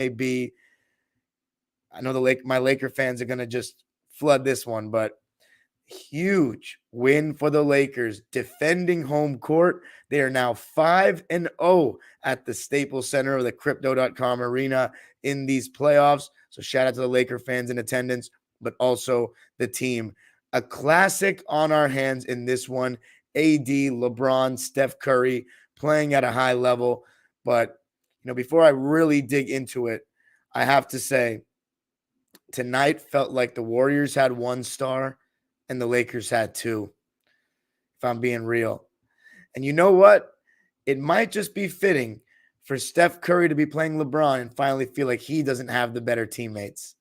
may be. I know my Laker fans are going to just flood this one, but huge win for the Lakers, defending home court. They are now 5-0 at the Staples Center of the Crypto.com arena in these playoffs. So shout out to the Laker fans in attendance, but also the team. A classic on our hands in this one. AD, LeBron, Steph Curry playing at a high level. But, before I really dig into it, I have to say, tonight felt like the Warriors had one star and the Lakers had two, if I'm being real. And you know what? It might just be fitting for Steph Curry to be playing LeBron and finally feel like he doesn't have the better teammates.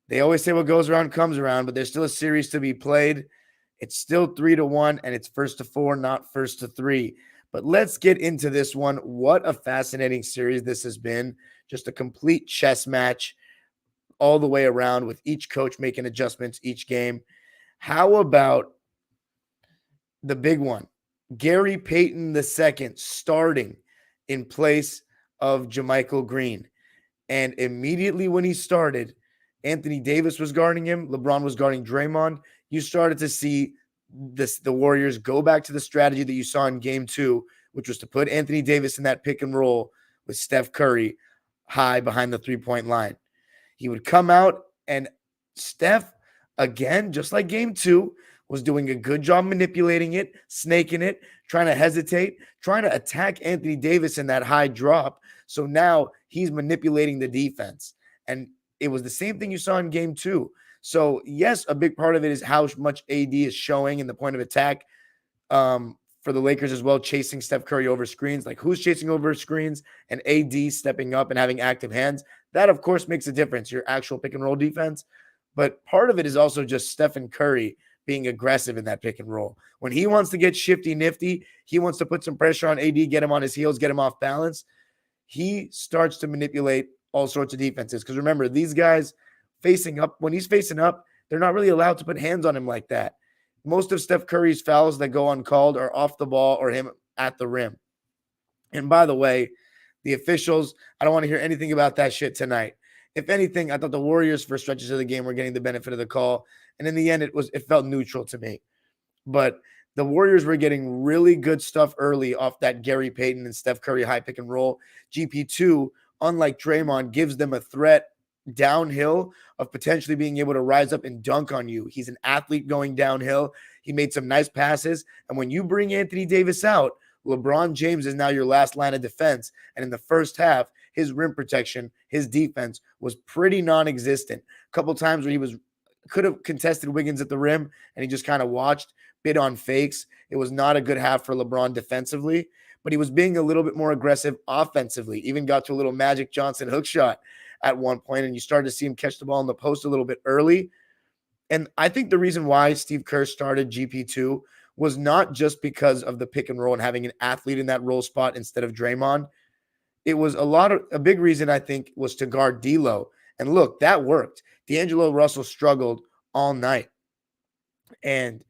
They always say what goes around comes around, but there's still a series to be played. It's still 3-1, and it's 1-4, not 1-3. But let's get into this one. What a fascinating series this has been. Just a complete chess match all the way around with each coach making adjustments each game. How about the big one? Gary Payton II starting in place of JaMychal Green. And immediately when he started, Anthony Davis was guarding him. LeBron was guarding Draymond. You started to see the Warriors go back to the strategy that you saw in game 2, which was to put Anthony Davis in that pick and roll with Steph Curry high behind the three-point line. He would come out, and Steph, again, just like game 2, was doing a good job manipulating it, snaking it, trying to hesitate, trying to attack Anthony Davis in that high drop. So now he's manipulating the defense. And it was the same thing you saw in game 2. So, yes, a big part of it is how much AD is showing in the point of attack for the Lakers as well, chasing Steph Curry over screens. Like, who's chasing over screens and AD stepping up and having active hands? That, of course, makes a difference, your actual pick-and-roll defense. But part of it is also just Stephen Curry being aggressive in that pick-and-roll. When he wants to get shifty-nifty, he wants to put some pressure on AD, get him on his heels, get him off balance, he starts to manipulate all sorts of defenses. Because remember, these guys facing up, when he's facing up, they're not really allowed to put hands on him like that. Most of Steph Curry's fouls that go uncalled are off the ball or him at the rim. And by the way, the officials, I don't want to hear anything about that shit tonight. If anything, I thought the Warriors for stretches of the game were getting the benefit of the call. And in the end, it felt neutral to me. But the Warriors were getting really good stuff early off that Gary Payton and Steph Curry high pick and roll. GP2, unlike Draymond, gives them a threat downhill of potentially being able to rise up and dunk on you. He's an athlete going downhill. He made some nice passes. And when you bring Anthony Davis out, LeBron James is now your last line of defense. And in the first half, his rim protection, his defense was pretty non-existent. A couple times where he could have contested Wiggins at the rim and he just kind of watched, bid on fakes. It was not a good half for LeBron defensively, but he was being a little bit more aggressive offensively. Even got to a little Magic Johnson hook shot at one point, and you started to see him catch the ball in the post a little bit early. And I think the reason why Steve Kerr started GP2 was not just because of the pick and roll and having an athlete in that role spot instead of Draymond. It was a big reason, I think, was to guard D'Lo. And look, that worked. D'Angelo Russell struggled all night. And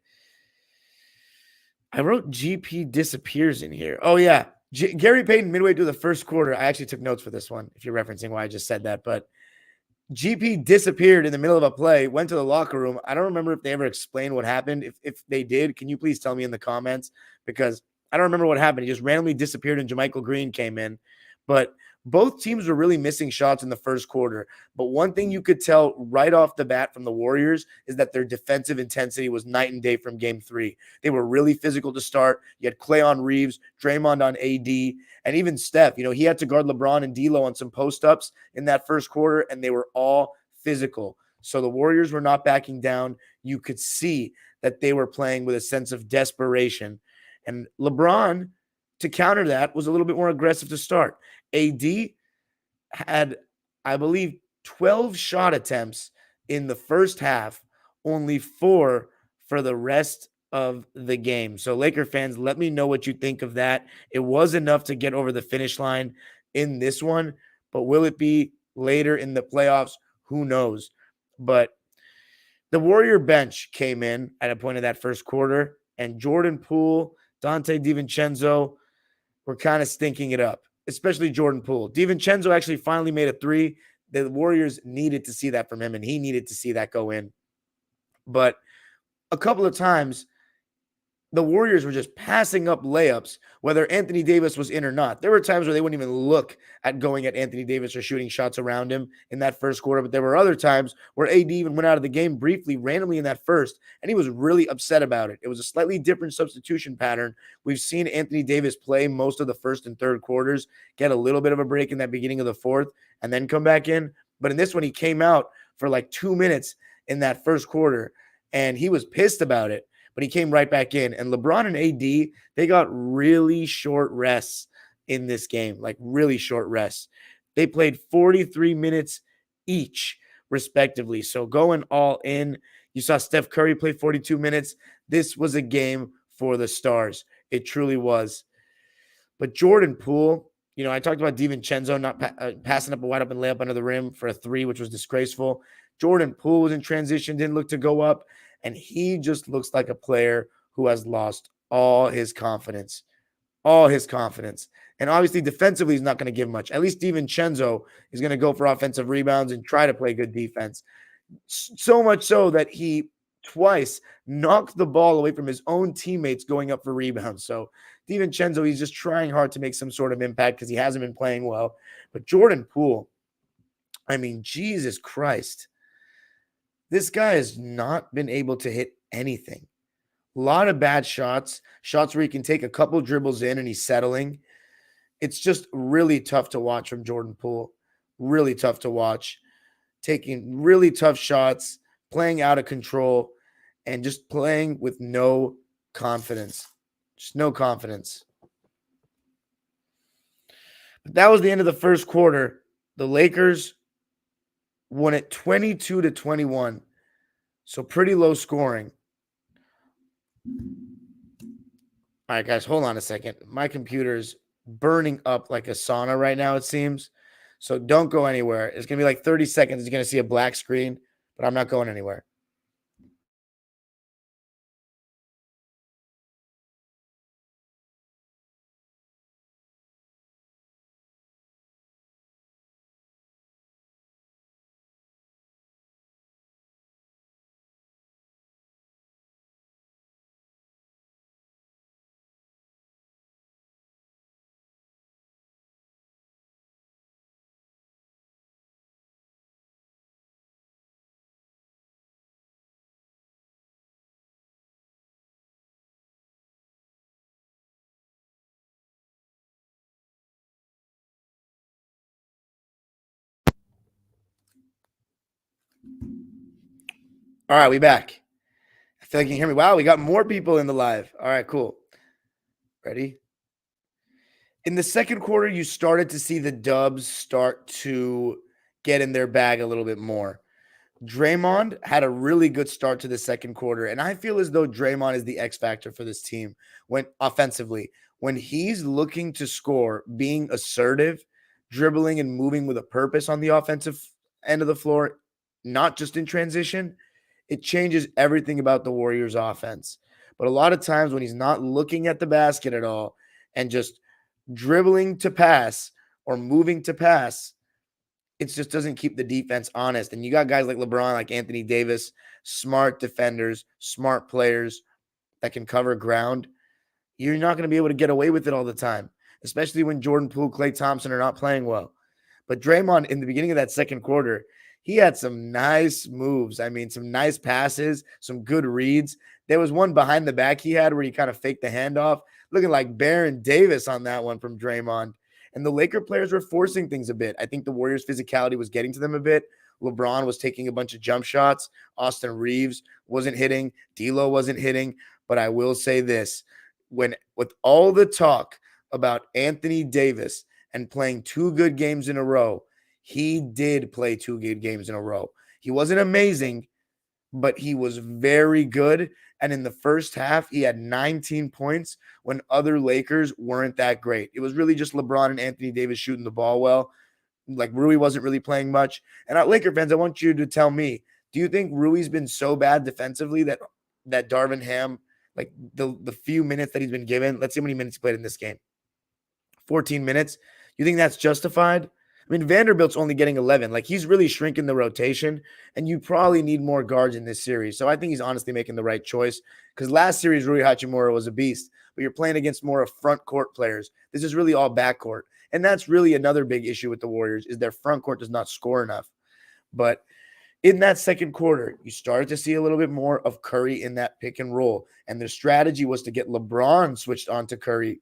I wrote GP disappears in here. Oh, yeah. Gary Payton midway through the first quarter. I actually took notes for this one, if you're referencing why I just said that. But GP disappeared in the middle of a play, went to the locker room. I don't remember if they ever explained what happened. If they did, can you please tell me in the comments? Because I don't remember what happened. He just randomly disappeared and JaMychal Green came in. But both teams were really missing shots in the first quarter. But one thing you could tell right off the bat from the Warriors is that their defensive intensity was night and day from game 3. They were really physical to start. You had Clay on Reeves, Draymond on AD, and even Steph. He had to guard LeBron and D'Lo on some post-ups in that first quarter, and they were all physical. So the Warriors were not backing down. You could see that they were playing with a sense of desperation. And LeBron, to counter that, was a little bit more aggressive to start. AD had, I believe, 12 shot attempts in the first half, only 4 for the rest of the game. So Laker fans, let me know what you think of that. It was enough to get over the finish line in this one, but will it be later in the playoffs? Who knows? But the Warrior bench came in at a point of that first quarter, and Jordan Poole, Dante DiVincenzo were kind of stinking it up. especially Jordan Poole. DiVincenzo actually finally made a three. The Warriors needed to see that from him, and he needed to see that go in. But a couple of times, the Warriors were just passing up layups, whether Anthony Davis was in or not. There were times where they wouldn't even look at going at Anthony Davis or shooting shots around him in that first quarter. But there were other times where AD even went out of the game briefly, randomly in that first, and he was really upset about it. It was a slightly different substitution pattern. We've seen Anthony Davis play most of the first and third quarters, get a little bit of a break in that beginning of the fourth, and then come back in. But in this one, he came out for like 2 minutes in that first quarter, and he was pissed about it. But he came right back in. And LeBron and AD, they got really short rests in this game, like really short rests. They played 43 minutes each, respectively. So going all in, you saw Steph Curry play 42 minutes. This was a game for the stars. It truly was. But Jordan Poole, I talked about DiVincenzo not passing up a wide open layup under the rim for a three, which was disgraceful. Jordan Poole was in transition, didn't look to go up. And he just looks like a player who has lost all his confidence. All his confidence. And obviously, defensively, he's not going to give much. At least DiVincenzo is going to go for offensive rebounds and try to play good defense. So much so that he twice knocked the ball away from his own teammates going up for rebounds. So DiVincenzo, he's just trying hard to make some sort of impact because he hasn't been playing well. But Jordan Poole, I mean, Jesus Christ. This guy has not been able to hit anything. A lot of bad shots where he can take a couple dribbles in and he's settling. It's just really tough to watch from Jordan Poole. Really tough to watch. Taking really tough shots, playing out of control, and just playing with no confidence. Just no confidence. But that was the end of the first quarter. The Lakers won it 22-21. So pretty low scoring. All right, guys, hold on a second. My computer's burning up like a sauna right now, it seems. So don't go anywhere. It's going to be like 30 seconds. You're going to see a black screen, but I'm not going anywhere. All right, we back. I feel like you can hear me. Wow, we got more people in the live. All right, cool. Ready? In the second quarter, you started to see the Dubs start to get in their bag a little bit more. Draymond had a really good start to the second quarter, and I feel as though Draymond is the X factor for this team when offensively. When he's looking to score, being assertive, dribbling and moving with a purpose on the offensive end of the floor, not just in transition, it changes everything about the Warriors offense. But a lot of times when he's not looking at the basket at all and just dribbling to pass or moving to pass, it just doesn't keep the defense honest. And you got guys like LeBron, like Anthony Davis, smart defenders, smart players that can cover ground. You're not going to be able to get away with it all the time, especially when Jordan Poole, Klay Thompson are not playing well. But Draymond, in the beginning of that second quarter, he had some nice moves. I mean, some nice passes, some good reads. There was one behind the back he had where he kind of faked the handoff, looking like Baron Davis on that one from Draymond. And the Laker players were forcing things a bit. I think the Warriors' physicality was getting to them a bit. LeBron was taking a bunch of jump shots. Austin Reeves wasn't hitting. D'Lo wasn't hitting. But I will say this. With all the talk about Anthony Davis and playing 2 good games in a row, he did play 2 good games in a row. He wasn't amazing, but he was very good. And in the first half, he had 19 points when other Lakers weren't that great. It was really just LeBron and Anthony Davis shooting the ball well. Like Rui wasn't really playing much. And Laker fans, I want you to tell me, do you think Rui's been so bad defensively that Darvin Ham, like the few minutes that he's been given, let's see how many minutes he played in this game. 14 minutes. You think that's justified? I mean, Vanderbilt's only getting 11. Like, he's really shrinking the rotation, and you probably need more guards in this series. So I think he's honestly making the right choice, because last series, Rui Hachimura was a beast, but you're playing against more of front court players. This is really all back court. And that's really another big issue with the Warriors, is their front court does not score enough. But in that second quarter, you started to see a little bit more of Curry in that pick and roll. And their strategy was to get LeBron switched on to Curry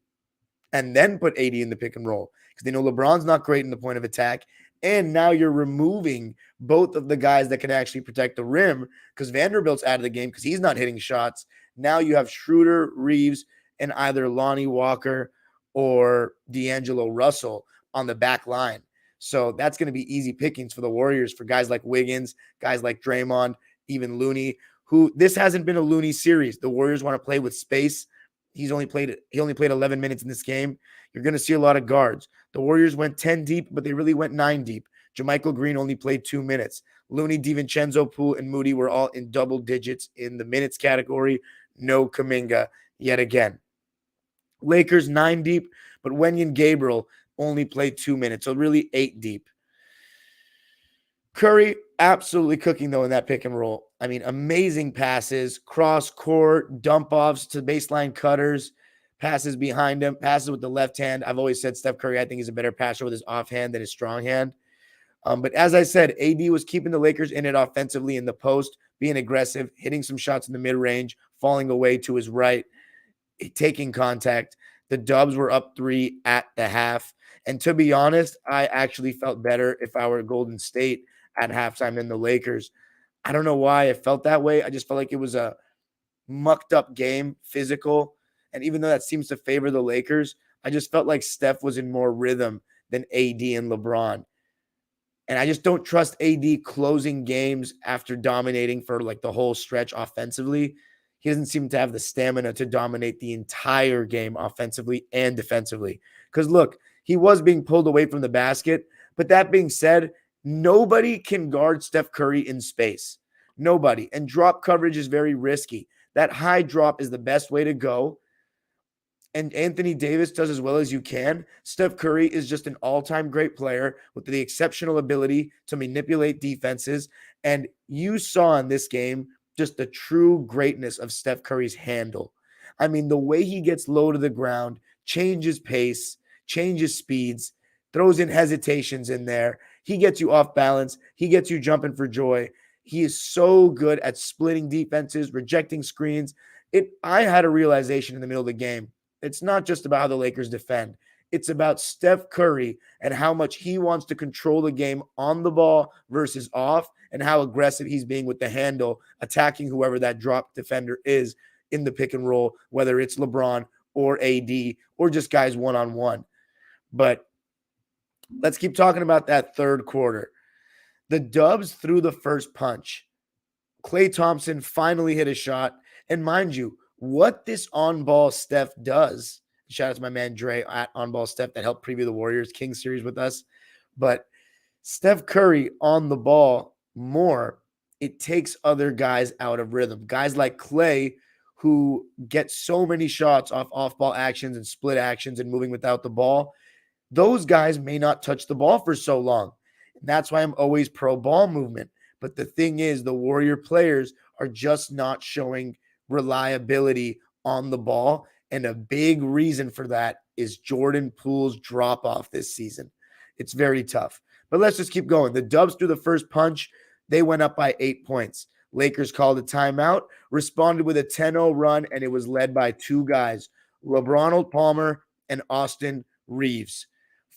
and then put AD in the pick and roll, because they know LeBron's not great in the point of attack. And now you're removing both of the guys that can actually protect the rim, because Vanderbilt's out of the game because he's not hitting shots. Now you have Schroeder, Reeves, and either Lonnie Walker or D'Angelo Russell on the back line. So that's going to be easy pickings for the Warriors, for guys like Wiggins, guys like Draymond, even Looney, who this hasn't been a Looney series. The Warriors want to play with space. He only played 11 minutes in this game. You're going to see a lot of guards. The Warriors went 10 deep, but they really went 9 deep. JaMychal Green only played 2 minutes. Looney, DiVincenzo, Poole, and Moody were all in double digits in the minutes category. No Kuminga yet again. Lakers 9 deep, but Wenyen Gabriel only played 2 minutes, so really 8 deep. Curry absolutely cooking, though, in that pick and roll. I mean, amazing passes, cross court, dump offs to baseline cutters, passes behind him, passes with the left hand. I've always said Steph Curry, I think he's a better passer with his offhand than his strong hand. But as I said, AD was keeping the Lakers in it offensively in the post, being aggressive, hitting some shots in the mid-range, falling away to his right, taking contact. The Dubs were up 3 at the half. And to be honest, I actually felt better if I were Golden State at halftime than the Lakers. I don't know why I felt that way. I just felt like it was a mucked up game, physical. And even though that seems to favor the Lakers, I just felt like Steph was in more rhythm than AD and LeBron. And I just don't trust AD closing games after dominating for like the whole stretch offensively. He doesn't seem to have the stamina to dominate the entire game offensively and defensively. Because look, he was being pulled away from the basket. But that being said, nobody can guard Steph Curry in space. Nobody. And drop coverage is very risky. That high drop is the best way to go. And Anthony Davis does as well as you can. Steph Curry is just an all-time great player with the exceptional ability to manipulate defenses. And you saw in this game just the true greatness of Steph Curry's handle. I mean, the way he gets low to the ground, changes pace, changes speeds, throws in hesitations in there. He gets you off balance. He gets you jumping for joy. He is so good at splitting defenses, rejecting screens. I had a realization in the middle of the game. It's not just about how the Lakers defend. It's about Steph Curry and how much he wants to control the game on the ball versus off, and how aggressive he's being with the handle, attacking whoever that drop defender is in the pick and roll, whether it's LeBron or AD or just guys one-on-one. But let's keep talking about that third quarter. The Dubs threw the first punch. Klay Thompson finally hit a shot. And mind you, what this on-ball Steph does, shout out to my man Dre at on-ball Steph that helped preview the Warriors Kings series with us, but Steph Curry on the ball more, it takes other guys out of rhythm. Guys like Klay, who get so many shots off-ball actions and split actions and moving without the ball, those guys may not touch the ball for so long. And that's why I'm always pro ball movement. But the thing is, the Warrior players are just not showing reliability on the ball. And a big reason for that is Jordan Poole's drop off this season. It's very tough. But let's just keep going. The Dubs threw the first punch. They went up by 8 points. Lakers called a timeout, responded with a 10-0 run, and it was led by 2 guys, LeBron Palmer and Austin Reeves.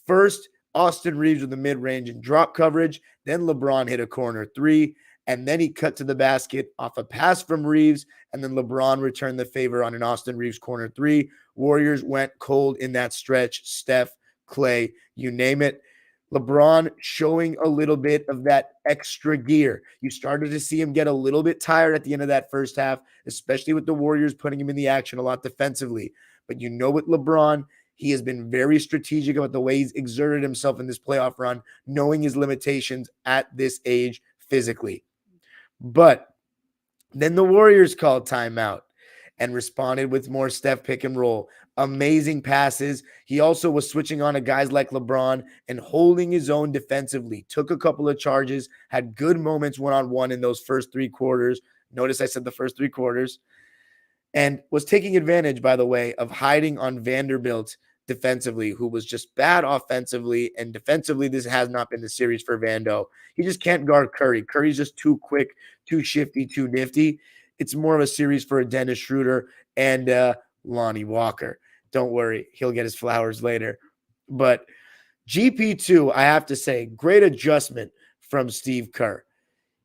First, Austin Reeves with the mid-range and drop coverage. Then LeBron hit a corner 3. And then he cut to the basket off a pass from Reeves. And then LeBron returned the favor on an Austin Reeves corner 3. Warriors went cold in that stretch. Steph, Klay, you name it. LeBron showing a little bit of that extra gear. You started to see him get a little bit tired at the end of that first half, especially with the Warriors putting him in the action a lot defensively. But you know, with LeBron, he has been very strategic about the way he's exerted himself in this playoff run, knowing his limitations at this age physically. But then the Warriors called timeout and responded with more Steph pick and roll. amazing passes. He also was switching on to guys like LeBron and holding his own defensively. Took a couple of charges, had good moments one-on-one in those first 3 quarters. Notice I said the first 3 quarters. And was taking advantage, by the way, of hiding on Vanderbilt defensively, who was just bad offensively. And defensively, this has not been the series for Vando. He just can't guard Curry. Curry's just too quick, too shifty, too nifty. It's more of a series for a Dennis Schroeder and Lonnie Walker. Don't worry, he'll get his flowers later. But GP2, I have to say, great adjustment from Steve Kerr.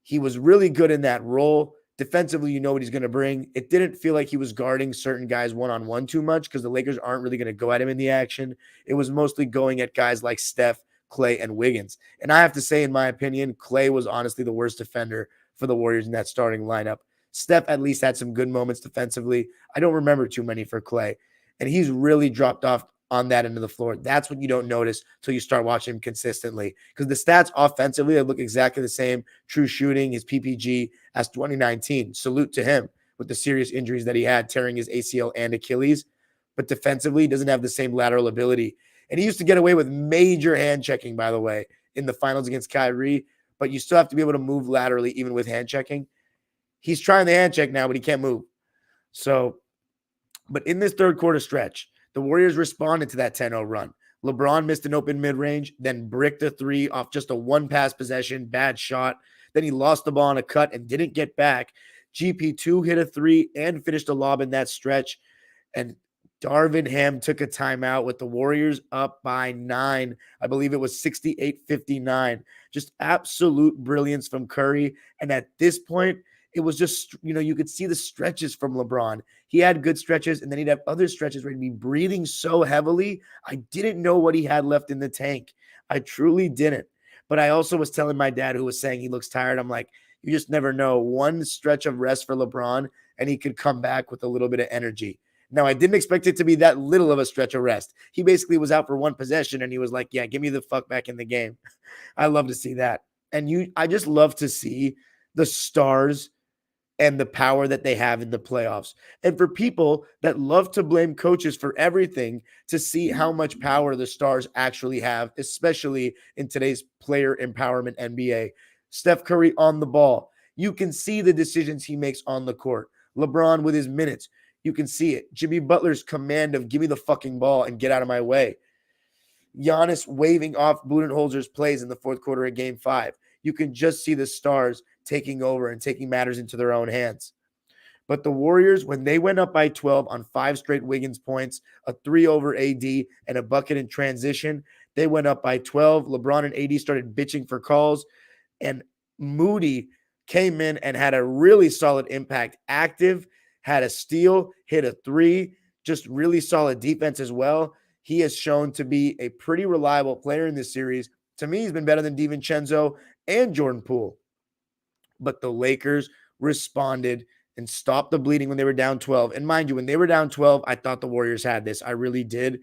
He was really good in that role. Defensively, you know what he's going to bring. It didn't feel like he was guarding certain guys one-on-one too much because the Lakers aren't really going to go at him in the action. It was mostly going at guys like Steph, Clay, and Wiggins. And I have to say, in my opinion, Clay was honestly the worst defender for the Warriors in that starting lineup. Steph at least had some good moments defensively. I don't remember too many for Clay. And he's really dropped off on that end of the floor. That's what you don't notice until you start watching him consistently. Because the stats offensively, they look exactly the same. True shooting, his PPG as 2019. Salute to him with the serious injuries that he had, tearing his ACL and Achilles. But defensively, he doesn't have the same lateral ability. And he used to get away with major hand checking, by the way, in the finals against Kyrie. But you still have to be able to move laterally even with hand checking. He's trying the hand check now, but he can't move. So, but in this third quarter stretch, the Warriors responded to that 10-0 run. LeBron missed an open mid-range, then bricked a 3 off just a one-pass possession, bad shot. Then he lost the ball on a cut and didn't get back. GP2 hit a 3 and finished a lob in that stretch. And Darvin Ham took a timeout with the Warriors up by 9. I believe it was 68-59. Just absolute brilliance from Curry. And at this point, it was just, you could see the stretches from LeBron. He had good stretches, and then he'd have other stretches where he'd be breathing so heavily. I didn't know what he had left in the tank. I truly didn't. But I also was telling my dad, who was saying he looks tired, I'm like, you just never know. One stretch of rest for LeBron, and he could come back with a little bit of energy. Now, I didn't expect it to be that little of a stretch of rest. He basically was out for one possession, and he was like, yeah, give me the fuck back in the game. I love to see that. And I just love to see the stars and the power that they have in the playoffs. And for people that love to blame coaches for everything, to see how much power the stars actually have, especially in today's player empowerment NBA. Steph Curry on the ball. You can see the decisions he makes on the court. LeBron with his minutes. You can see it. Jimmy Butler's command of give me the fucking ball and get out of my way. Giannis waving off Budenholzer's plays in the fourth quarter of Game 5. You can just see the stars taking over and taking matters into their own hands. But the Warriors, when they went up by 12 on 5 straight Wiggins points, a 3 over AD, and a bucket in transition, they went up by 12. LeBron and AD started bitching for calls, and Moody came in and had a really solid impact. Active, had a steal, hit a 3, just really solid defense as well. He has shown to be a pretty reliable player in this series. To me, he's been better than DiVincenzo and Jordan Poole. But the Lakers responded and stopped the bleeding when they were down 12. And mind you, when they were down 12, I thought the Warriors had this. I really did.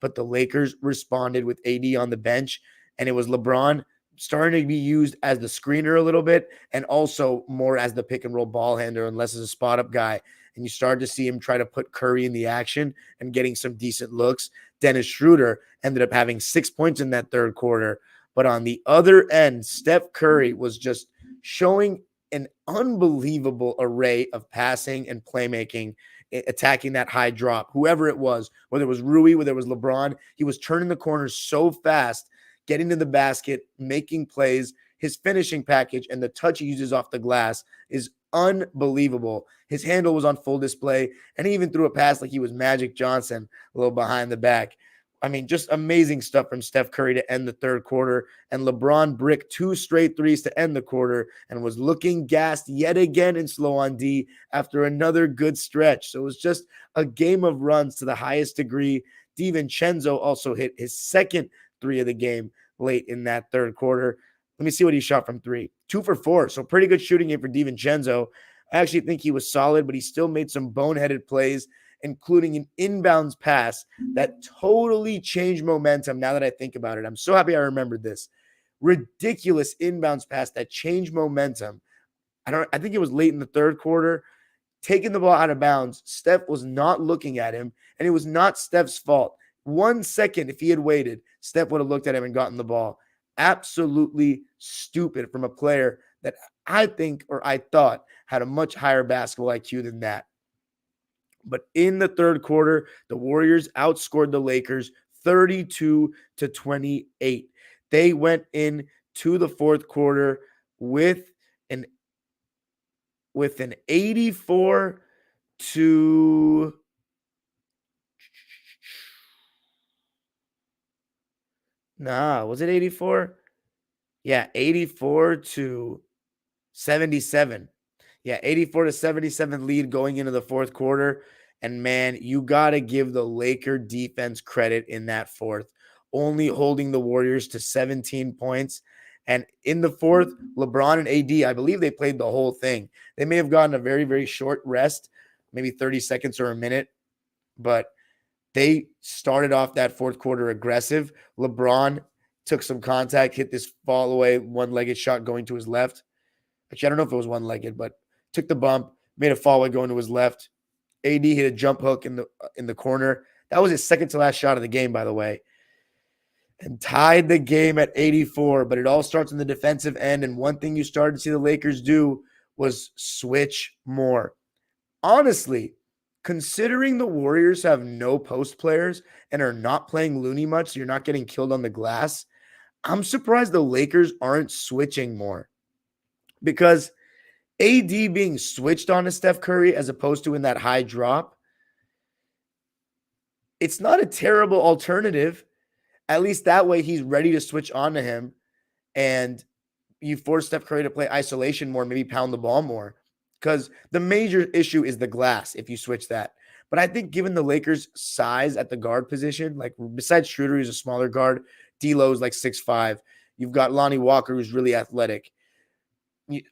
But the Lakers responded with AD on the bench, and it was LeBron starting to be used as the screener a little bit and also more as the pick and roll ball handler and less as a spot up guy. And you started to see him try to put Curry in the action and getting some decent looks. Dennis Schroeder ended up having 6 points in that third quarter. But on the other end, Steph Curry was just showing an unbelievable array of passing and playmaking, attacking that high drop. Whoever it was, whether it was Rui, whether it was LeBron, he was turning the corners so fast, getting to the basket, making plays. His finishing package and the touch he uses off the glass is unbelievable. His handle was on full display, and he even threw a pass like he was Magic Johnson, a little behind the back. I mean, just amazing stuff from Steph Curry to end the third quarter. And LeBron bricked 2 straight threes to end the quarter and was looking gassed yet again in slow on D after another good stretch. So it was just a game of runs to the highest degree. DiVincenzo also hit his second 3 of the game late in that third quarter. Let me see what he shot from 3. 2 for 4. So pretty good shooting game for DiVincenzo. I actually think he was solid, but he still made some boneheaded plays, including an inbounds pass that totally changed momentum now that I think about it. I'm so happy I remembered this. Ridiculous inbounds pass that changed momentum. I think it was late in the third quarter. taking the ball out of bounds. Steph was not looking at him, and it was not Steph's fault. 1 second, if he had waited, Steph would have looked at him and gotten the ball. Absolutely stupid from a player that I think, or I thought, had a much higher basketball IQ than that. But in the third quarter, the Warriors outscored the Lakers 32-28. They went into the fourth quarter with an 84 to was it 84? Yeah, 84-77. Yeah, 84-77 lead going into the fourth quarter. And man, you got to give the Laker defense credit in that fourth, only holding the Warriors to 17 points. And in the fourth, LeBron and AD, I believe they played the whole thing. They may have gotten a very, very short rest, maybe 30 seconds or a minute, but they started off that fourth quarter aggressive. LeBron took some contact, hit this fall away, one-legged shot going to his left. Actually, I don't know if it was one-legged, but took the bump, made a fall away going to his left. AD hit a jump hook in the corner. That was his second to last shot of the game, by the way, and tied the game at 84. But it all starts on the defensive end, and one thing you started to see the Lakers do was switch more. Honestly, considering the Warriors have no post players and are not playing loony much, so you're not getting killed on the glass, I'm surprised the Lakers aren't switching more, because AD being switched on to Steph Curry as opposed to in that high drop, it's not a terrible alternative. At least that way he's ready to switch on to him, and you force Steph Curry to play isolation more, maybe pound the ball more, because the major issue is the glass if you switch that. But I think given the Lakers' size at the guard position, like besides Schroeder, who's a smaller guard, D'Lo's like 6'5", you've got Lonnie Walker, who's really athletic.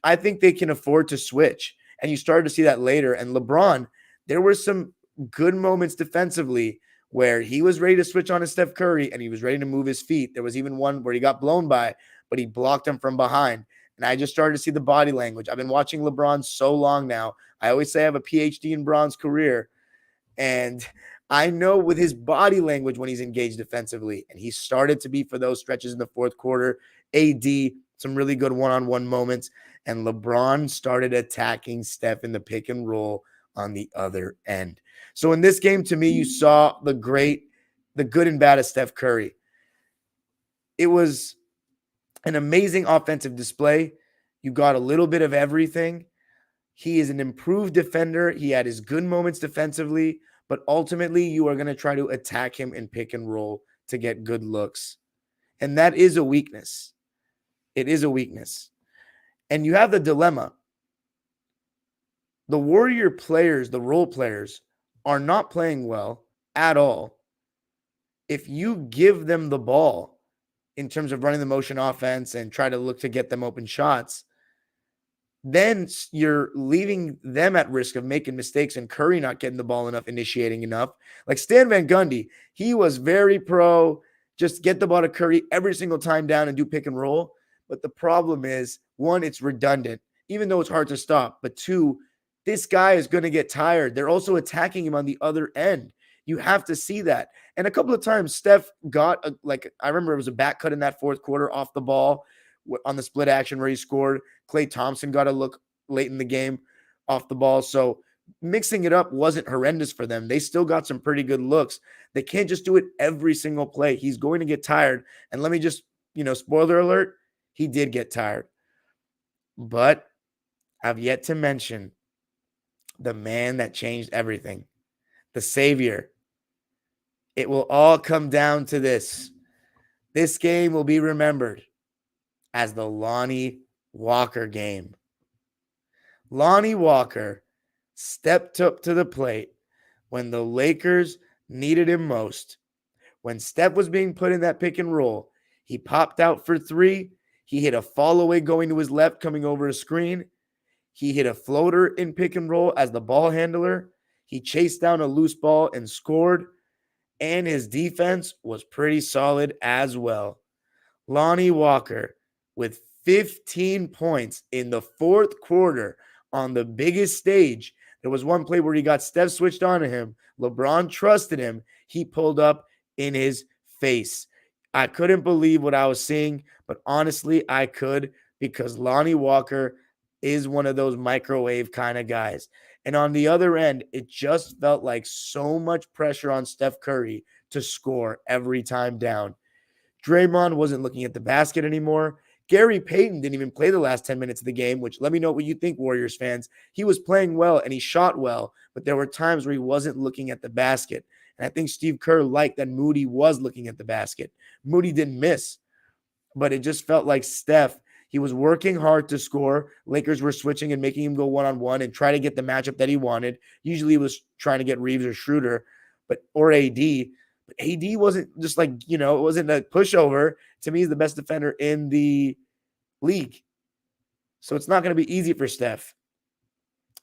I think they can afford to switch. And you started to see that later. And LeBron, there were some good moments defensively where he was ready to switch on to Steph Curry and he was ready to move his feet. There was even one where he got blown by, but he blocked him from behind. And I just started to see the body language. I've been watching LeBron so long now. I always say I have a PhD in Bron's career. And I know with his body language when he's engaged defensively. And he started to be for those stretches in the fourth quarter. AD, some really good one-on-one moments. And LeBron started attacking Steph in the pick and roll on the other end. So in this game, to me, you saw the good and bad of Steph Curry. It was an amazing offensive display. You got a little bit of everything. He is an improved defender. He had his good moments defensively, but ultimately you are going to try to attack him in pick and roll to get good looks. And that is a weakness. It is a weakness. And you have the dilemma. The Warrior players, the role players, are not playing well at all. If you give them the ball in terms of running the motion offense and try to look to get them open shots, then you're leaving them at risk of making mistakes and Curry not getting the ball enough, initiating enough. Like Stan Van Gundy, he was very pro, just get the ball to Curry every single time down and do pick and roll. But the problem is, one, it's redundant, even though it's hard to stop. But two, this guy is going to get tired. They're also attacking him on the other end. You have to see that. And a couple of times, Steph got, I remember it was a back cut in that fourth quarter off the ball on the split action where he scored. Klay Thompson got a look late in the game off the ball. So mixing it up wasn't horrendous for them. They still got some pretty good looks. They can't just do it every single play. He's going to get tired. And let me just, spoiler alert, he did get tired. But I've yet to mention the man that changed everything, the savior. It will all come down to this. This game will be remembered as the Lonnie Walker game. Lonnie Walker stepped up to the plate when the Lakers needed him most. When Steph was being put in that pick and roll, he popped out for three. He hit a fall away going to his left, coming over a screen. He hit a floater in pick and roll as the ball handler. He chased down a loose ball and scored. And his defense was pretty solid as well. Lonnie Walker with 15 points in the fourth quarter on the biggest stage There was one play where he got Steph switched on to him. LeBron trusted him. He pulled up in his face. I couldn't believe what I was seeing, but honestly, I could, because Lonnie Walker is one of those microwave kind of guys. And on the other end, it just felt like so much pressure on Steph Curry to score every time down. Draymond wasn't looking at the basket anymore. Gary Payton didn't even play the last 10 minutes of the game, which, let me know what you think, Warriors fans. He was playing well and he shot well, but there were times where he wasn't looking at the basket. And I think Steve Kerr liked that Moody was looking at the basket. Moody didn't miss, but it just felt like Steph, he was working hard to score. Lakers were switching and making him go one-on-one and try to get the matchup that he wanted. Usually he was trying to get Reeves or Schroeder, or AD. But AD wasn't just like, it wasn't a pushover. To me, he's the best defender in the league. So it's not going to be easy for Steph.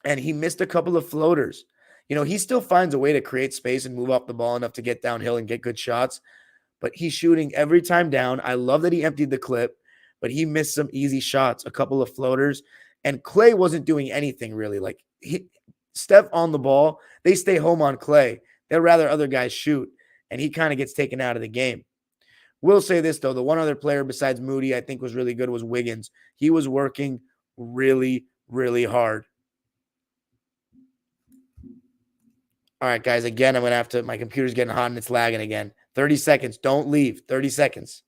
And he missed a couple of floaters. He still finds a way to create space and move off the ball enough to get downhill and get good shots. But he's shooting every time down. I love that he emptied the clip, but he missed some easy shots, a couple of floaters. And Klay wasn't doing anything really. Like Steph on the ball, they stay home on Klay. They'd rather other guys shoot. And he kind of gets taken out of the game. Will say this, though. The one other player besides Moody I think was really good was Wiggins. He was working really, really hard. All right, guys. Again, I'm going to my computer's getting hot and it's lagging again. 30 seconds. Don't leave. 30 seconds.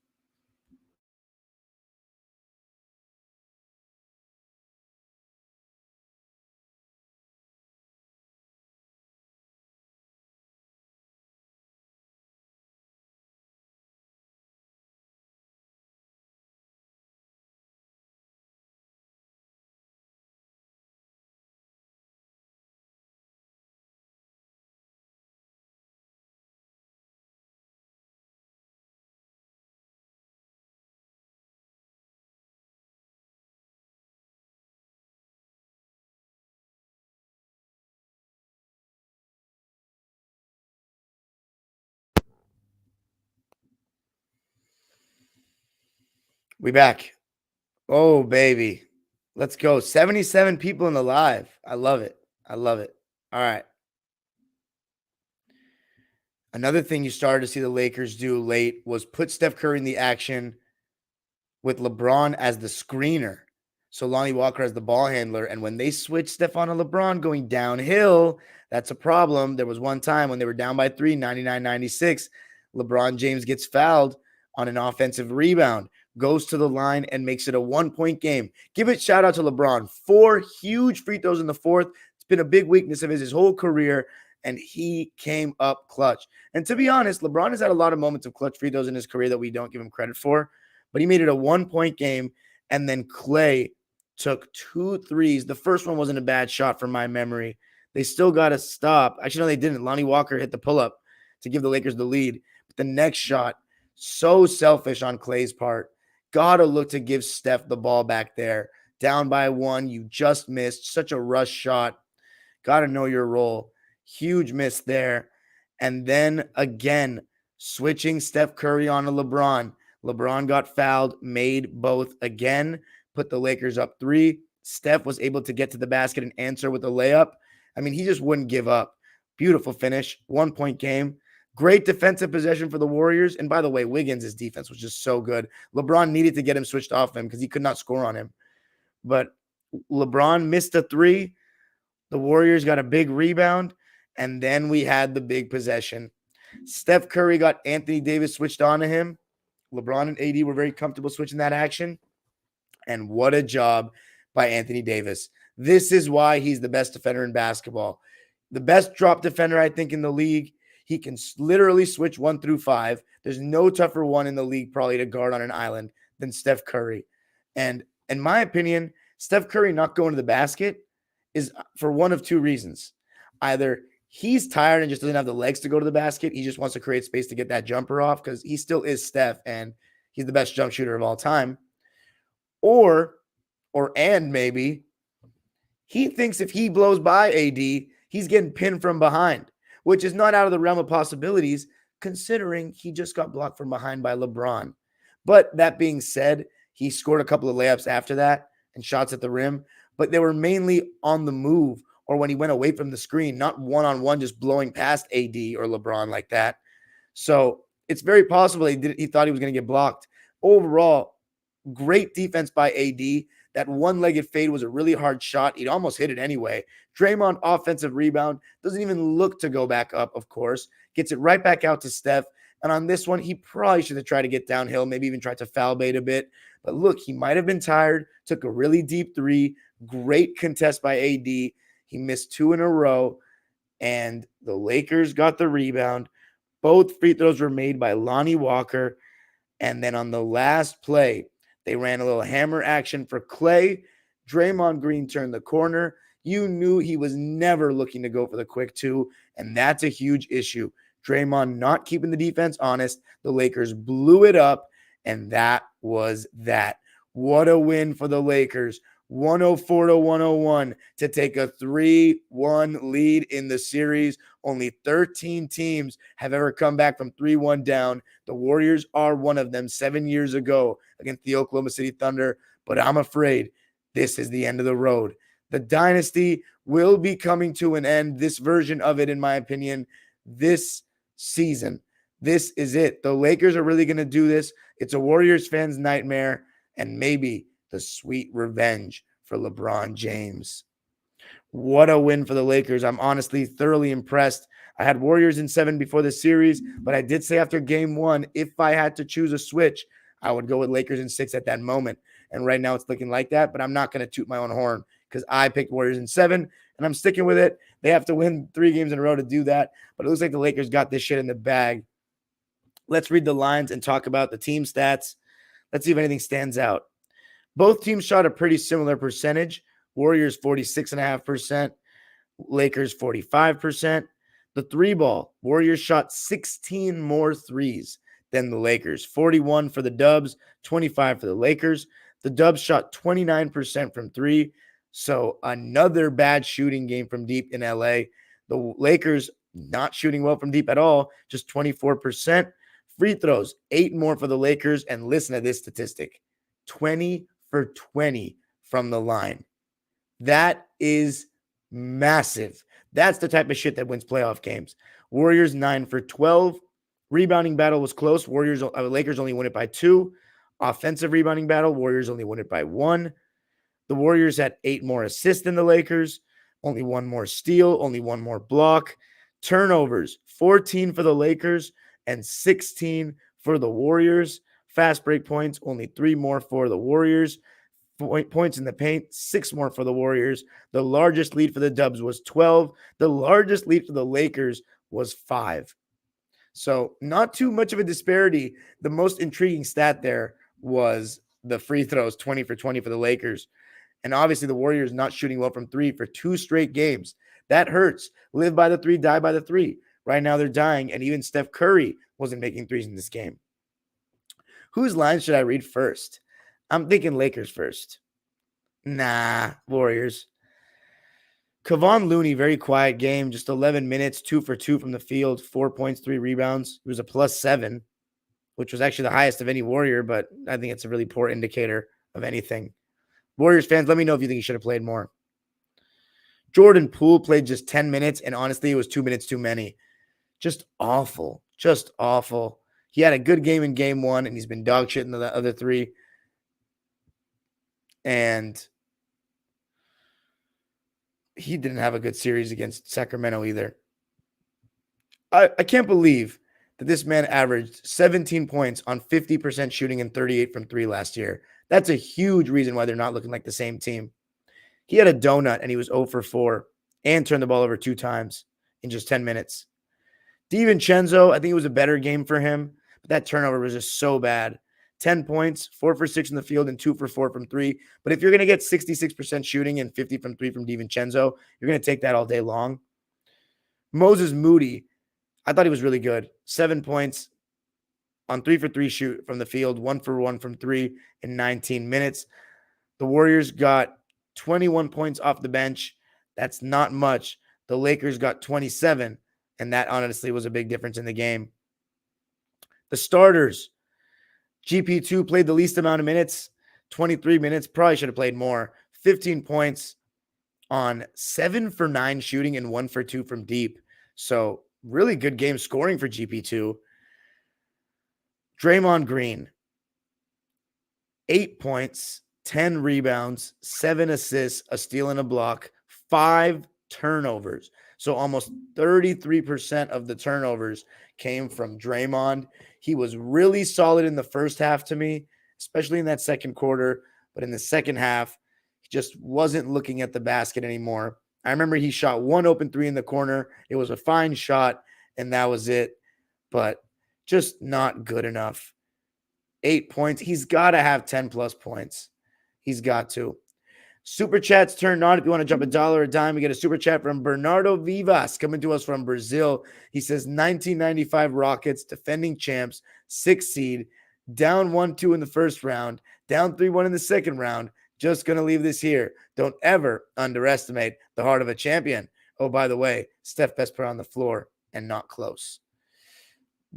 We back. Oh, baby. Let's go. 77 people in the live. I love it. I love it. All right. Another thing you started to see the Lakers do late was put Steph Curry in the action with LeBron as the screener. So Lonnie Walker as the ball handler. And when they switched Steph on LeBron going downhill, that's a problem. There was one time when they were down by 3, 99-96. LeBron James gets fouled on an offensive rebound, goes to the line and makes it a 1-point game. Give it shout out to LeBron. 4 huge free throws in the fourth. It's been a big weakness of his whole career, and he came up clutch. And to be honest, LeBron has had a lot of moments of clutch free throws in his career that we don't give him credit for, but he made it a 1-point game, and then Klay took 2 threes. The first one wasn't a bad shot from my memory. They still got to stop. Actually, no, they didn't. Lonnie Walker hit the pull-up to give the Lakers the lead. But the next shot, so selfish on Klay's part. Gotta look to give Steph the ball back there. Down by 1, you just missed. Such a rush shot. Gotta know your role. Huge miss there. And then again, switching Steph Curry on to LeBron. LeBron got fouled, made both again, put the Lakers up 3. Steph was able to get to the basket and answer with a layup. I mean, he just wouldn't give up. Beautiful finish, 1-point game. Great defensive possession for the Warriors. And by the way, Wiggins' defense was just so good. LeBron needed to get him switched off him because he could not score on him. But LeBron missed a 3. The Warriors got a big rebound. And then we had the big possession. Steph Curry got Anthony Davis switched on to him. LeBron and AD were very comfortable switching that action. And what a job by Anthony Davis. This is why he's the best defender in basketball. The best drop defender, I think, in the league. He can literally switch 1 through 5. There's no tougher one in the league probably to guard on an island than Steph Curry. And in my opinion, Steph Curry not going to the basket is for one of 2 reasons. Either he's tired and just doesn't have the legs to go to the basket. He just wants to create space to get that jumper off because he still is Steph and he's the best jump shooter of all time. And maybe he thinks if he blows by AD, he's getting pinned from behind, which is not out of the realm of possibilities considering he just got blocked from behind by LeBron. But that being said, he scored a couple of layups after that and shots at the rim, but they were mainly on the move or when he went away from the screen, not one-on-one just blowing past AD or LeBron like that. So it's very possible he thought he was going to get blocked. Overall, great defense by AD. That one-legged fade was a really hard shot. He'd almost hit it anyway. Draymond, offensive rebound, doesn't even look to go back up, of course. Gets it right back out to Steph. And on this one, he probably should have tried to get downhill, maybe even tried to foul bait a bit. But look, he might have been tired, took a really deep three. Great contest by AD. He missed 2 in a row, and the Lakers got the rebound. Both free throws were made by Lonnie Walker. And then on the last play, they ran a little hammer action for Clay. Draymond Green turned the corner. You knew he was never looking to go for the quick 2, and that's a huge issue. Draymond not keeping the defense honest. The Lakers blew it up, and that was that. What a win for the Lakers. 104-101 to take a 3-1 lead in the series. Only 13 teams have ever come back from 3-1 down. The Warriors are one of them 7 years ago against the Oklahoma City Thunder, but I'm afraid this is the end of the road. The dynasty will be coming to an end, this version of it, in my opinion, this season. This is it. The Lakers are really going to do this. It's a Warriors fan's nightmare, and maybe the sweet revenge for LeBron James. What a win for the Lakers. I'm honestly thoroughly impressed. I had Warriors in 7 before the series, but I did say after game 1, if I had to choose a switch, I would go with Lakers in 6 at that moment. And right now it's looking like that, but I'm not going to toot my own horn because I picked Warriors in 7, and I'm sticking with it. They have to win 3 games in a row to do that, but it looks like the Lakers got this shit in the bag. Let's read the lines and talk about the team stats. Let's see if anything stands out. Both teams shot a pretty similar percentage. Warriors 46.5%, Lakers 45%. The 3-ball, Warriors shot 16 more threes than the Lakers. 41 for the Dubs, 25 for the Lakers. The Dubs shot 29% from 3. So another bad shooting game from deep in LA. The Lakers not shooting well from deep at all, just 24%. Free throws, 8 more for the Lakers. And listen to this statistic, 20 for 20 from the line. That is massive. That's the type of shit that wins playoff games. Warriors 9 for 12. Rebounding battle was close. Lakers only won it by 2. Offensive rebounding battle, Warriors only won it by 1. The Warriors had 8 more assists than the Lakers, only 1 more steal, only 1 more block. Turnovers, 14 for the Lakers and 16 for the Warriors. Fast break points, only 3 more for the Warriors. Points in the paint, 6 more for the Warriors. The largest lead for the Dubs was 12. The largest lead for the Lakers was 5. So not too much of a disparity. The most intriguing stat there was the free throws, 20 for 20 for the Lakers. And obviously the Warriors not shooting well from 3 for 2 straight games. That hurts. Live by the 3, die by the 3. Right now they're dying, and even Steph Curry wasn't making threes in this game. Whose lines should I read first? I'm thinking Lakers first. Nah, Warriors. Kevon Looney, very quiet game, just 11 minutes, 2 for 2 from the field, 4 points, 3 rebounds. It was a +7, which was actually the highest of any Warrior, but I think it's a really poor indicator of anything. Warriors fans, let me know if you think he should have played more. Jordan Poole played just 10 minutes, and honestly, it was 2 minutes too many. Just awful. Just awful. He had a good game in game 1, and he's been dog shit in the other 3. And he didn't have a good series against Sacramento either. I can't believe that this man averaged 17 points on 50% shooting and 38 from 3 last year. That's a huge reason why they're not looking like the same team. He had a donut, and he was 0 for 4 and turned the ball over 2 times in just 10 minutes. DiVincenzo, I think it was a better game for him, but that turnover was just so bad. 10 points, 4 for 6 in the field, and 2 for 4 from 3. But if you're going to get 66% shooting and 50 from 3 from DiVincenzo, you're going to take that all day long. Moses Moody, I thought he was really good. 7 points on 3 for 3 shoot from the field, 1 for 1 from 3 in 19 minutes. The Warriors got 21 points off the bench. That's not much. The Lakers got 27, and that honestly was a big difference in the game. The starters, GP2 played the least amount of minutes, 23 minutes, probably should have played more. 15 points on 7 for 9 shooting and 1 for 2 from deep. So really good game scoring for GP2. Draymond Green, 8 points, 10 rebounds, 7 assists, a steal and a block, 5 turnovers. So almost 33% of the turnovers came from Draymond. He was really solid in the first half to me, especially in that second quarter. But in the second half, he just wasn't looking at the basket anymore. I remember he shot one open three in the corner. It was a fine shot, and that was it. But just not good enough. 8 points. He's got to have 10 plus points. He's got to. Super chats turned on. If you want to jump $1 or a dime, we get a super chat from Bernardo Vivas coming to us from Brazil. He says 1995 Rockets, defending champs, 6th seed, down 1-2 in the first round, down 3-1 in the second round. Just going to leave this here. Don't ever underestimate the heart of a champion. Oh, by the way, Steph best player on the floor and not close.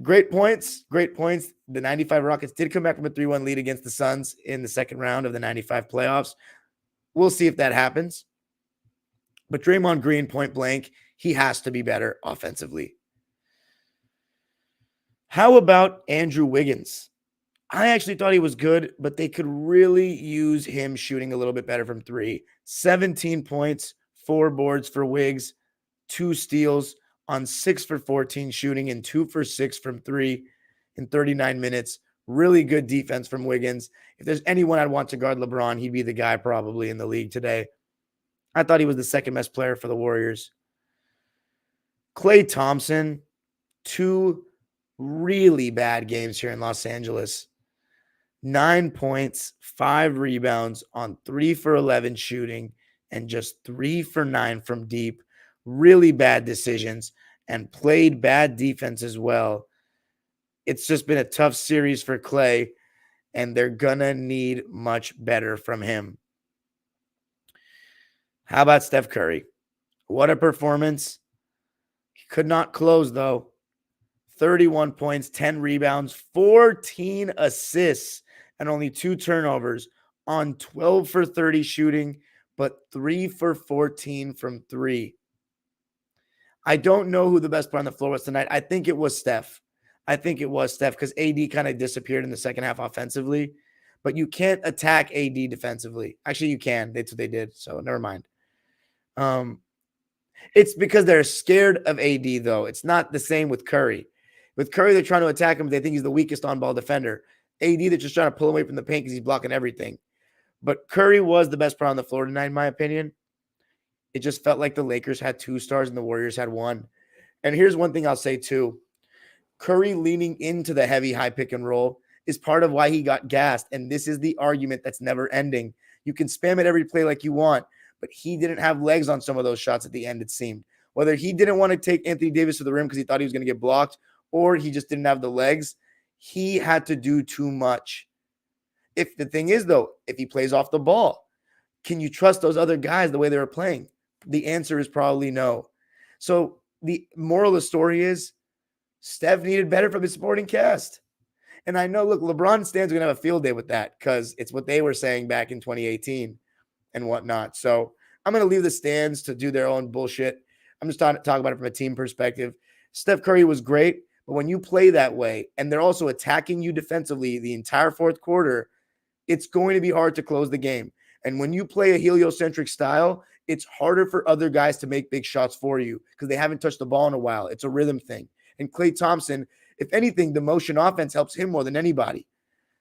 Great points. Great points. The 95 Rockets did come back from a 3-1 lead against the Suns in the second round of the 95 playoffs. We'll see if that happens. But Draymond Green, point blank, he has to be better offensively. How about Andrew Wiggins? I actually thought he was good, but they could really use him shooting a little bit better from three. 17 points, 4 boards for Wiggs, 2 steals on 6 for 14 shooting and 2 for 6 from three in 39 minutes. Really good defense from Wiggins. If there's anyone I'd want to guard LeBron, he'd be the guy probably in the league today. I thought he was the second best player for the Warriors. Klay Thompson, 2 really bad games here in Los Angeles. 9 points, 5 rebounds on 3 for 11 shooting and just 3 for 9 from deep. Really bad decisions and played bad defense as well. It's just been a tough series for Klay, and they're going to need much better from him. How about Steph Curry? What a performance. He could not close, though. 31 points, 10 rebounds, 14 assists, and only 2 turnovers on 12 for 30 shooting, but 3 for 14 from 3. I don't know who the best player on the floor was tonight. I think it was Steph. Because AD kind of disappeared in the second half offensively. But you can't attack AD defensively. Actually, you can. That's what they did. So never mind. It's because they're scared of AD, though. It's not the same with Curry. With Curry, they're trying to attack him. They think he's the weakest on-ball defender. AD, they're just trying to pull him away from the paint because he's blocking everything. But Curry was the best player on the floor tonight, in my opinion. It just felt like the Lakers had 2 stars and the Warriors had 1. And here's one thing I'll say, too. Curry leaning into the heavy high pick and roll is part of why he got gassed. And this is the argument that's never ending. You can spam it every play like you want, but he didn't have legs on some of those shots at the end, it seemed. Whether he didn't want to take Anthony Davis to the rim because he thought he was going to get blocked, or he just didn't have the legs, he had to do too much. If the thing is, though, if he plays off the ball, can you trust those other guys the way they were playing? The answer is probably no. So the moral of the story is, Steph needed better from his supporting cast. And I know, look, LeBron stands are going to have a field day with that because it's what they were saying back in 2018 and whatnot. So I'm going to leave the stands to do their own bullshit. I'm just talking about it from a team perspective. Steph Curry was great, but when you play that way and they're also attacking you defensively the entire fourth quarter, it's going to be hard to close the game. And when you play a heliocentric style, it's harder for other guys to make big shots for you because they haven't touched the ball in a while. It's a rhythm thing. And Klay Thompson, if anything, the motion offense helps him more than anybody.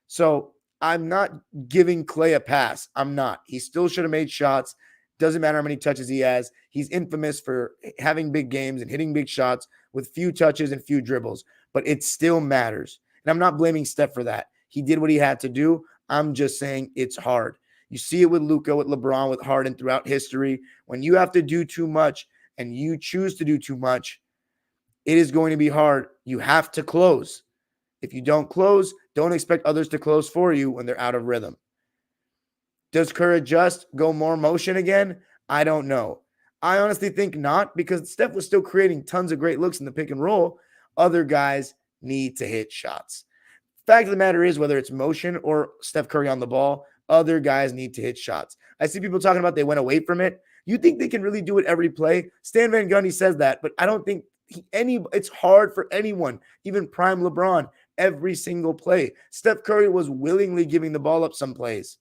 So I'm not giving Klay a pass. I'm not. He still should have made shots. Doesn't matter how many touches he has. He's infamous for having big games and hitting big shots with few touches and few dribbles. But it still matters. And I'm not blaming Steph for that. He did what he had to do. I'm just saying it's hard. You see it with Luka, with LeBron, with Harden throughout history. When you have to do too much and you choose to do too much, it is going to be hard. You have to close. If you don't close, don't expect others to close for you when they're out of rhythm. Does Curry adjust, go more motion again? I don't know. I honestly think not because Steph was still creating tons of great looks in the pick and roll. Other guys need to hit shots. Fact of the matter is, whether it's motion or Steph Curry on the ball, other guys need to hit shots. I see people talking about they went away from it. You think they can really do it every play? Stan Van Gundy says that, but I don't think it's hard for anyone, even prime LeBron, every single play. Steph Curry was willingly giving the ball up some plays.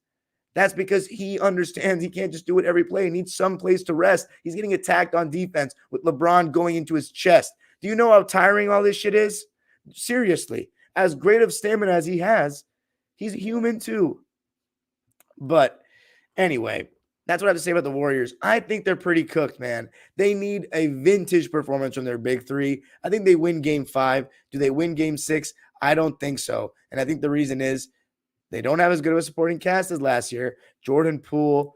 That's because he understands he can't just do it every play. He needs some place to rest. He's getting attacked on defense with LeBron going into his chest. Do you know how tiring all this shit is? Seriously, as great of stamina as he has, he's human too. But anyway, that's what I have to say about the Warriors. I think they're pretty cooked, man. They need a vintage performance from their big three. I think they win game 5. Do they win game 6? I don't think so. And I think the reason is they don't have as good of a supporting cast as last year. Jordan Poole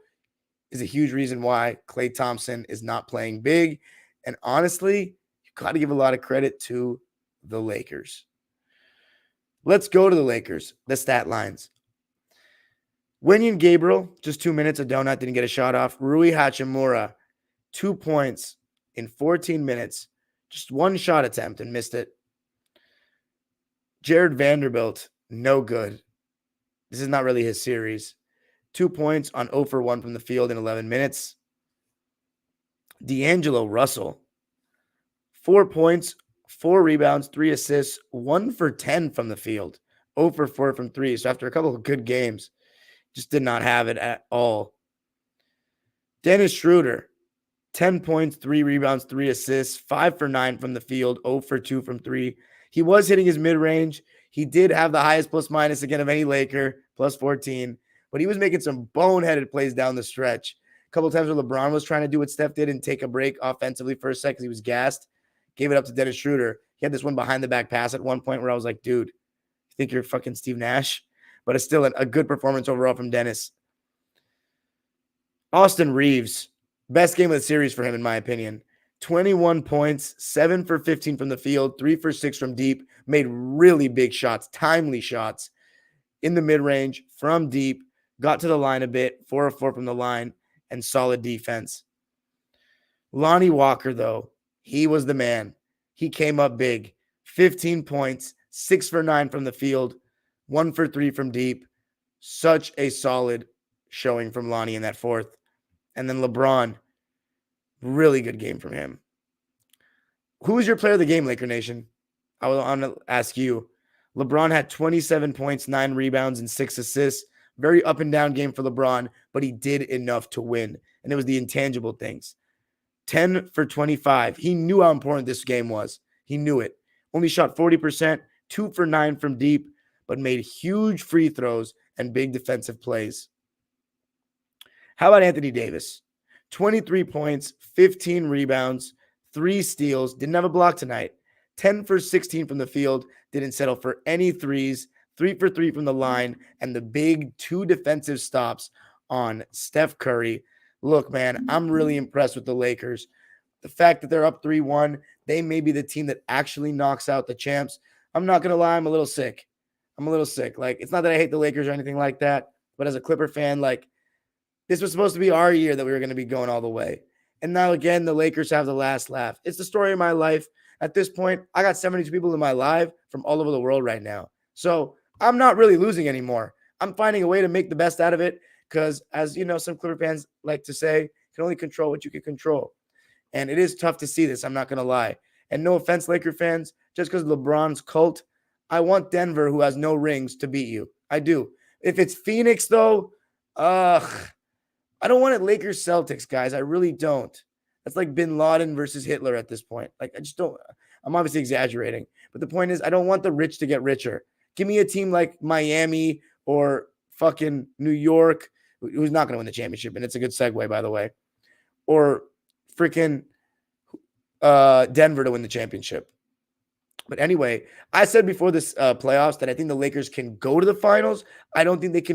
is a huge reason why. Klay Thompson is not playing big. And honestly, you got to give a lot of credit to the Lakers. Let's go to the Lakers, the stat lines. Wenyen Gabriel, just 2 minutes. A donut, didn't get a shot off. Rui Hachimura, 2 points in 14 minutes. Just one shot attempt and missed it. Jared Vanderbilt, no good. This is not really his series. 2 points on 0 for 1 from the field in 11 minutes. D'Angelo Russell, 4 points, 4 rebounds, 3 assists, 1 for 10 from the field. 0 for 4 from 3. So after a couple of good games, just did not have it at all. Dennis Schroeder, 10 points, 3 rebounds, 3 assists, 5 for 9 from the field, 0 for 2 from 3. He was hitting his mid-range. He did have the highest plus-minus again of any Laker, plus 14. But he was making some boneheaded plays down the stretch. A couple of times where LeBron was trying to do what Steph did and take a break offensively for a second because he was gassed. Gave it up to Dennis Schroeder. He had this one behind-the-back pass at one point where I was like, dude, you think you're fucking Steve Nash? But it's still a good performance overall from Dennis. Austin Reeves, best game of the series for him, in my opinion. 21 points, 7 for 15 from the field, 3 for 6 from deep, made really big shots, timely shots in the mid-range from deep, got to the line a bit, 4 of 4 from the line, and solid defense. Lonnie Walker, though, he was the man. He came up big, 15 points, 6 for 9 from the field, 1 for 3 from deep. Such a solid showing from Lonnie in that fourth. And then LeBron, really good game from him. Who was your player of the game, Laker Nation? I want to ask you. LeBron had 27 points, 9 rebounds, and 6 assists. Very up and down game for LeBron, but he did enough to win. And it was the intangible things. 10 for 25. He knew how important this game was. He knew it. Only shot 40%, 2 for 9 from deep, but made huge free throws and big defensive plays. How about Anthony Davis? 23 points, 15 rebounds, 3 steals. Didn't have a block tonight. 10 for 16 from the field. Didn't settle for any threes. 3 for 3 from the line. And the big 2 defensive stops on Steph Curry. Look, man, I'm really impressed with the Lakers. The fact that they're up 3-1, they may be the team that actually knocks out the champs. I'm not going to lie, I'm a little sick. Like, it's not that I hate the Lakers or anything like that, but as a Clipper fan, like, this was supposed to be our year that we were going to be going all the way. And now, again, the Lakers have the last laugh. It's the story of my life. At this point, I got 72 people in my live from all over the world right now. So I'm not really losing anymore. I'm finding a way to make the best out of it because, as you know, some Clipper fans like to say, you can only control what you can control. And it is tough to see this, I'm not going to lie. And no offense, Laker fans, just because LeBron's cult, I want Denver, who has no rings, to beat you. I do. If it's Phoenix, though, I don't want it Lakers Celtics, guys. I really don't. That's like Bin Laden versus Hitler at this point. Like, I just don't. I'm obviously exaggerating. But the point is, I don't want the rich to get richer. Give me a team like Miami or fucking New York, who's not going to win the championship. And it's a good segue, by the way. Or freaking Denver to win the championship. But anyway, I said before this playoffs that I think the Lakers can go to the finals. I don't think they can